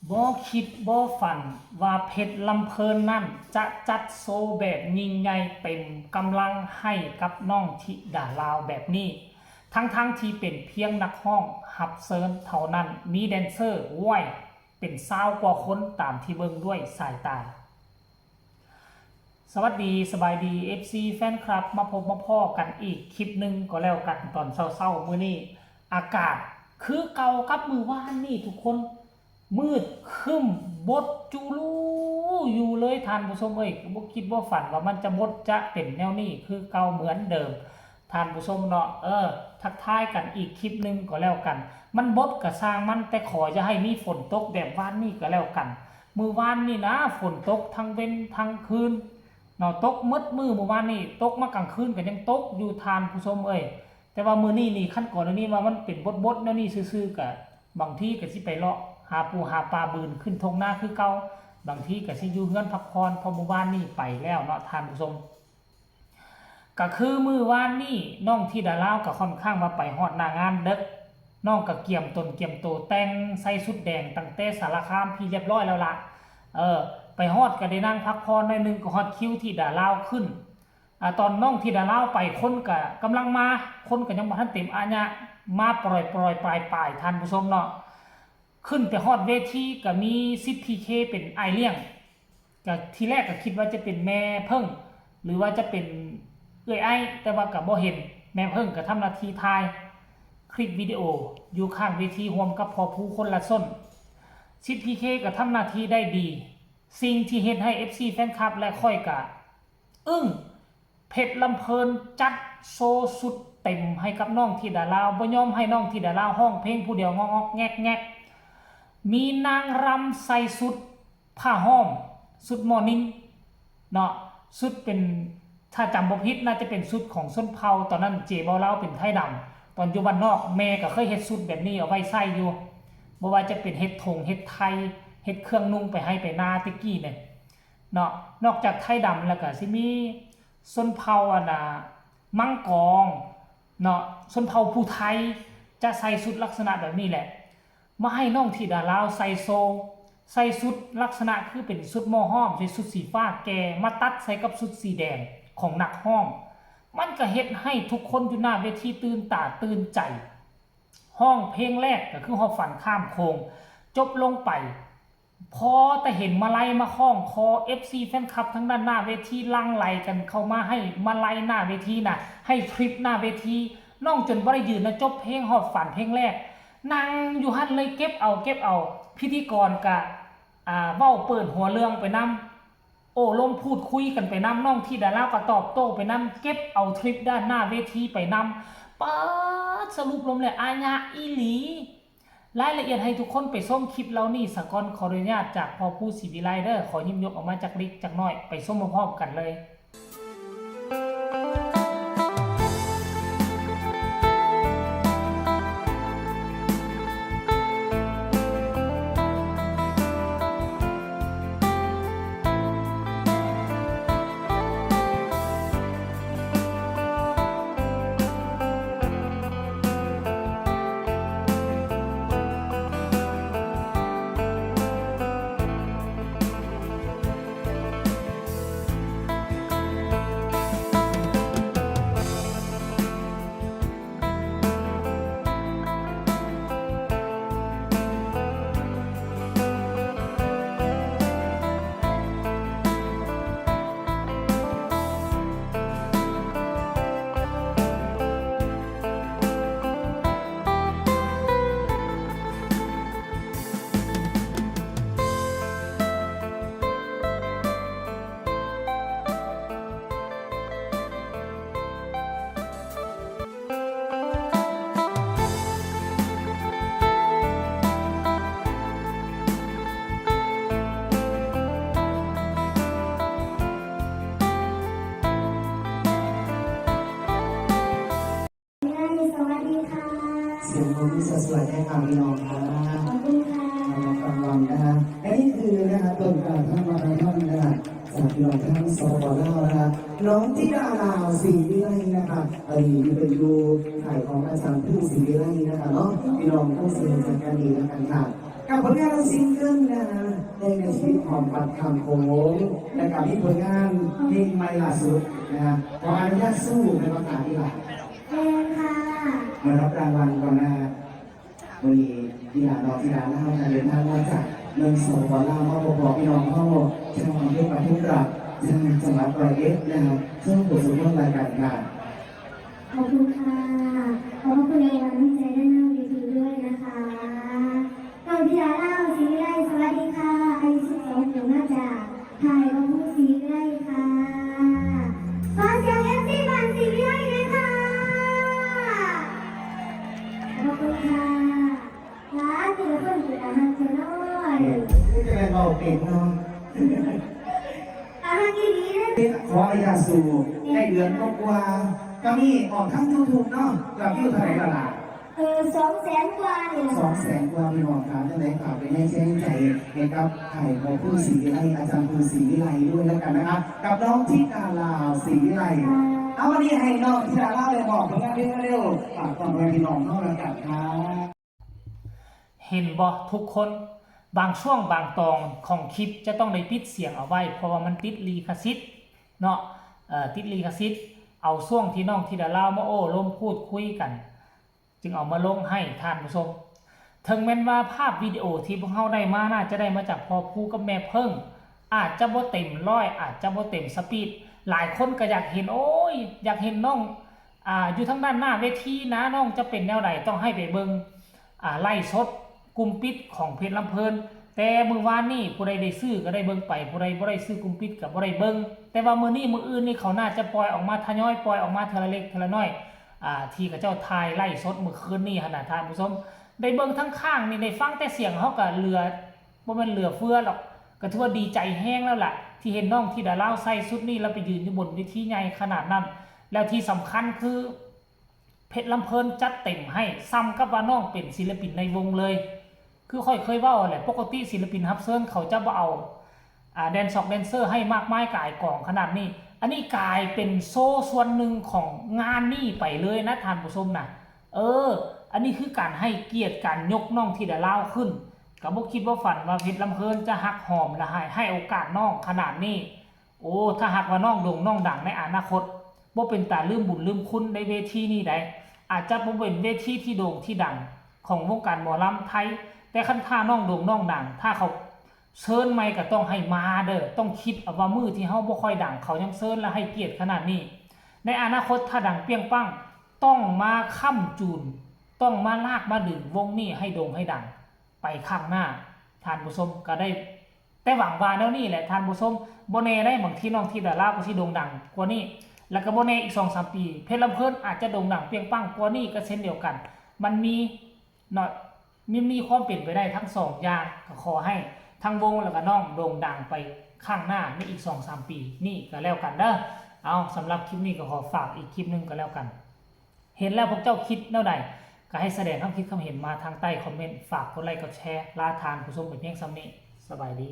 บ่คิดบ่ฝันว่าเพชรลำเพลินนั่นจะจัดโซแบบยิ่งใหญ่เต็มกำลังให้กับน้องธิดาลาวแบบนี้ทั้งที่เป็นเพียงนักร้องหับเซิร์นเท่านั้นมีแดนเซอร์ว้ยเป็น20 กว่าคนตามที่เบิ่งด้วยสายตาสวัสดีสบายดี FC แฟนคลับมาพบมาพ่อกันอีกคลิปหนึ่งก็แล้วกันตอนเช้าๆมื้อนี้อากาศคือเก่ากับมือวานนี่ทุกคนมืดครึ้มบดจูรูอยู่เลยท่านผู้ชมเอ้ยบ่คิดบ่ฝันว่ามันจะบดจะเป็นแนวนี้คือเก่าเหมือนเดิมท่านผู้ชมเนาะทักทายกันอีกคลิปหนึ่งก็แล้วกันมันบดก็สร้างมันแต่ขอจะให้มีฝนตกแบบวานนี่ก็แล้วกันมือวานนี่นะฝนตกทั้งเว้นทั้งคืนเนาะตกมืดเมื่อวานนี่ตกมากลางคืนก็ยังตกอยู่ทานผู้ชมเอ้ยแต่ว่ามื้อนี้นี่ขั้นก่อนนี้ว่ามันเป็นบดๆแนวนี้ซื่อๆก็บางทีก็สิไปเลาะหาปูหาปลาบืนขึ้นทงหน้าคือเก่าบางทีก็สิอยู่เฮือนพักผ่อนพอมื้อวานนี่ไปแล้วเนาะท่านผู้ชมก็คือมื้อวานนี่น้องธิดาลาวก็ค่อนข้างมาไปฮอดหน้างานเด็กน้องก็เกี่ยมตนเกี่ยมโตแต่งใส่ชุดแดงตั้งแต่สารคามพี่เรียบร้อยแล้วล่ะไปฮอดก็ได้นั่งพักผ่อนหน่อยนึงก็ฮอดคิวธิดาลาวขึ้นตอนน้องธิดาลาวไปคนก็กำลังมาคนก็ยังบ่ทันเต็มอาญะมาปล่อยปลายท่านผู้ชมเนาะขึ้นไปฮอดเวทีก็มี10 PK เป็นไอเลี้ยงก็ทีแรกก็คิดว่าจะเป็นแม่เพิ่งหรือว่าจะเป็นไอ้แต่ว่าก็บ่เห็นแม่เพิ่งก็ทำหน้าที่ถ่ายคลิปวิดีโออยู่ข้างเวทีร่วมกับพอผู้คนละส้น10 PK ก็ทำหน้าที่ได้ดีสิ่งที่เฮ็ดให้ FC แฟนคลับและค่อยก็เพชรลำเพลินจัดโซสุดเต็มให้กับน้องธิดาลาวบ่ยอมให้น้องธิดาลาวห้องเพลงผู้เดียวงอกๆแงกๆมีนางรำใส่สุดผ้าห้อมสุดมอร์นิ่งเนาะสุดเป็นถ้าจำบ่ผิดน่าจะเป็นสุดของส้นเผาตอนนั้นเจบ่าวลาวเป็นไทยดำตอนอยู่บ้านนอกแม่ก็เคยเฮ็ดสุดแบบนี้เอาไว้ใส่อยู่บ่ว่าจะเป็นเฮ็ดธงเฮ็ดไทยเฮ็ดเครื่องนุ่งไปให้ไปนาตะกี้เนี่ยเนาะนอกจากไทยดำแล้วก็สิมีส้นเผามังกรเนาะส้นเผาผู้ไทยจะใส่สุดลักษณะแบบนี้แหละมาให้น้องธิดาลาวใส่สุดลักษณะคือเป็นสุดหม้อห้อมใส่สุดสีฟ้าแก่มาตัดใส่กับสุดสีแดงของนักห้อมมันก็เฮ็ดให้ทุกคนอยู่หน้าเวทีตื่นตาตื่นใจห้องเพลงแรกก็คือฮอฝันข้ามโค้งจบลงไปพอแต่เห็นมาลัยมาคล้องคอ FC แฟนคลับทั้งด้านหน้าเวทีลังไหลกันเข้ามาให้มาลัยหน้าเวทีน่ะให้ทริปหน้าเวทีน้องจนบ่ได้ยืนนะจบเพลงฮอฝันเพลงแรกนั่งอยู่หั่นเลยเก็บเอาพิธีกรก็เว้าเปิดหัวเรื่องไปนำโอ้ลมพูดคุยกันไปนำน้องธิดาลาวก็ตอบโต้ไปนำเก็บเอาทริปด้านหน้าเวทีไปนำป๊าดสรุปลมเลยอาญะอีหลีรายละเอียดให้ทุกคนไปส้มคลิปเรานี่สกอนขออนุญาตจากพอผู้ศิวิไลเดอร์ขอยิ้มยกออกมาจากลิกจากน้อยไปส้มพร้อมกันเลยเสียงของพี่สวยๆให้ฟังพี่น้องครับขอบคุณค่ะฟังวันนะฮะและนี่คือนะฮะต้นการท่านมาราธอนนะฮะจากพี่น้องทั้งสปปลาวนะฮะน้องธิดาลาวศรีวิไลนะครับอยู่เป็นดูถ่ายของอาจารย์ผู้ศรีวิไลนะคะเนาะพี่น้องผู้เสียงจากการดีแล้วกันค่ะ กับผลงานซิงเกิลนะเพลงในชีวิตของปัดคำโค้งและกับที่ผลงานเพลงใหม่ล่าสุดนะขออนุญาตสู้ในประกาศที่หลัง เอค่ะ มารับรางวัลก่อนนะวันนี้ที่หลานน้องที่หลานเล่าการเดินทางมาจากเมืองสปปลาวมาบอกพี่น้องเข้าจังหวัดเชียงรายทุกรัฐจังหวัดร้อยเอ็ดนะครับซึ่งผลสุดท้ายรายการงาน ขอบคุณค่ะขอบคุณในวันที่ใจได้นั่งดีด้วยนะคะก่อนที่จะเล่าสีวิไลสวัสดีค่ะอายุ12ปีมาจากไทยบางพูสีวิไลค่ะขอเสียงเอฟซีบ้านสีวิไลเลยค่ะขอบคุณค่ะร้านที่เราเพิ่มจุดอาหารเจน้อย นี่จะเป็นเบาเป็นเนาะ อาหารดีๆนะ ขออนุญาตสู่ได้เดือนกว่าก็มีออกทั้งยูทูบเนาะกับวิวเท่าไหร่ละล่ะ 200,000 กว่าเนี่ย 200,000 กว่าพี่น้องครับจะได้ข่าวไปให้แจ้งใจให้กับไข่ของผู้ศรีวิไลอาจารย์ผู้ศรีวิไลด้วยแล้วกันนะครับกับน้องทิดาลาวศรีวิไลเอาวันนี้ให้น้องทิดาลาวเลยบอกผลงานเพลงเร็วฝากความรักพี่น้องเข้าแล้วกันครับ เห็นบ่ทุกคนบางช่วงบางตอนของคลิปจะต้องได้ปิดเสียงเอาไว้เพราะว่ามันติดลิขสิทธิ์เนาะติดลิขสิทธิ์เอาช่วงที่น้องธิดาลาวมาโอ้ล้มพูดคุยกัน จึงเอามาลงให้ท่านผู้ชมถึงแม้ว่าภาพวิดีโอที่พวกเขาได้มาน่าจะได้มาจากพ่อผู้กับแม่เพิ่งอาจจะบ่เต็มร้อยอาจจะบ่เต็มสปีดหลายคนก็อยากเห็นโอ้ยอยากเห็นน้องอยู่ทั้งด้านหน้าเวทีนะน้องจะเป็นแนวใดต้องให้ไปเบิ่งไล่สดกลุ่มปิดของเพจลำเพลินแต่มื้อวานนี่ผู้ใดได้ซื้อก็ได้เบิ่งไปผู้ใดบ่ได้ซื้อกลุ่มปิดก็บ่ได้เบิ่งแต่ว่ามื้อนี้มื้ออื่นนี่เขาน่าจะปล่อยออกมาทยอยปล่อยออกมาเทละเล็กเทละน้อยที่เขาเจ้าทายไล่สดมื้อคืนนี้หั่นน่ะท่านผู้ชมได้เบิ่งทั้งข้างนี่ได้ฟังแต่เสียงเฮาก็เหลือบ่แม่นเหลือเฟือหรอกก็ถือว่าดีใจแฮงแล้วล่ะที่เห็นน้องที่ดาราใส่ชุดนี้แล้วไปยืนอยู่บนเวทีใหญ่ขนาดนั้นแล้วที่สำคัญคือเพชรลำเพลินจัดเต็มให้ซ้ำกับว่าน้องเป็นศิลปินในวงเลยคือค่อยเคยเว้าแหละปกติศิลปินรับเชิญเขาจะบ่เอาแดนเซอร์ให้มากมายกายกองขนาดนี้อันนี้กลายเป็นโซ่ส่วนหนึ่งของงานนี้ไปเลยนะท่านผู้ชมนะอันนี้คือการให้เกียรติการยกน้องที่ดาราขึ้นก็บ่คิดว่าฝันว่าเพชรลำเพลินจะหักหอมและให้โอกาสน้องขนาดนี้โอ้ถ้าหากว่าน้องโด่งน้องดังในอนาคตบ่เป็นตาลืมบุญลืมคุณในเวทีนี้ได้อาจจะบ่เป็นเวทีที่โด่งที่ดังของวงการหมอลำไทยแต่คันท่าน้องโด่งน้องดังถ้าเขาเชิญไม่ก็ต้องให้มาเด้อต้องคิดเอาว่ามือที่เฮาบ่ค่อยดังเขายังเชิญและให้เกียรติขนาดนี้ในอนาคตถ้าดังเปรี้ยงปังต้องมาค้ำจูนต้องมาลากมาดึงวงนี้ให้โด่งให้ดังไปข้างหน้าท่านผู้ชมก็ได้แต่หวังว่าแล้วนี่แหละท่านผู้ชมบ่แน่ได้บางทีน้องที่ดาราก็สิโด่งดังกว่านี้แล้วก็บ่แน่อีก 2-3 ปีเพชรลำเพลินอาจจะโด่งดังเปรี้ยงปังกว่านี้ก็เช่นเดียวกันมันมีความเป็นไปได้ทั้งสองอย่างก็ขอให้ทั้งวงแล้วก็น้องโด่งดังไปข้างหน้าในอีก 2-3 ปีนี่ก็แล้วกันเด้อเอาสำหรับคลิปนี้ก็ขอฝากอีกคลิปนึงก็แล้วกันเห็นแล้วพวกเจ้าคิดแนวใดก็ให้แสดงความคิดความเห็นมาทางใต้คอมเมนต์ฝากกดไลค์กดแชร์ลาทานผู้ชมไปเพียงซ้ำนี้สบายดี